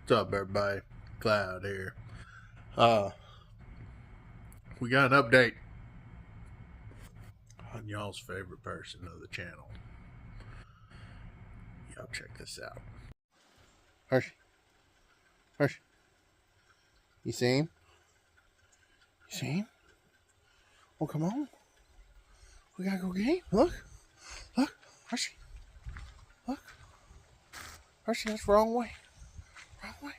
What's up, everybody? Cloud here. We got an update on y'all's favorite person of the channel. Y'all check this out. Hershey. Hershey. You see him? You see him? Well, come on. We gotta go get him. Look. Look. Hershey. Look. Hershey, that's the wrong way. Wrong way.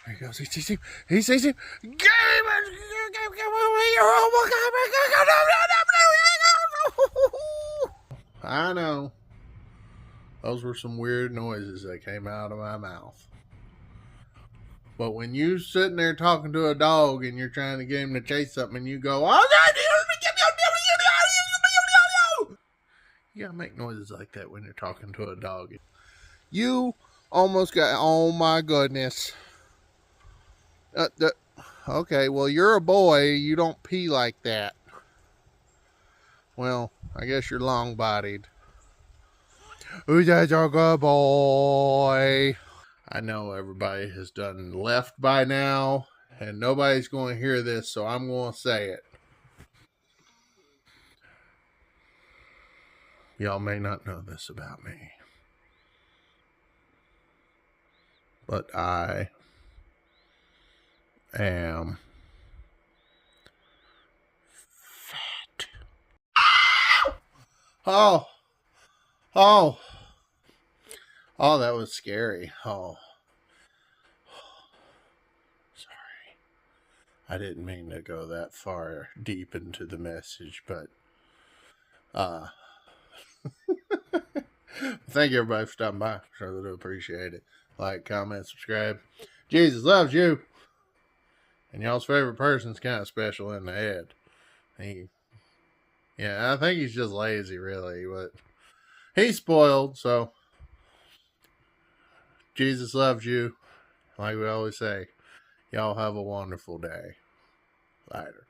There he goes. He sees him. He sees him. Game! I know. Those were some weird noises that came out of my mouth. But when you sitting there talking to a dog and you're trying to get him to chase something and you go, you gotta make noises like that when you're talking to a dog. You almost got, oh my goodness. Okay, well, you're a boy. You don't pee like that. Well, I guess you're long-bodied. Who's that a good boy? I know everybody has done left by now, and nobody's going to hear this, so I'm going to say it. Y'all may not know this about me, but I am fat. Oh, that was scary. Oh, sorry. I didn't mean to go that far deep into the message, but thank you everybody for stopping by. Sure do appreciate it. Like, comment, subscribe. Jesus loves you. And y'all's favorite person's kind of special in the head. Yeah, I think he's just lazy, really, but he's spoiled, so Jesus loves you. Like we always say, y'all have a wonderful day. Later.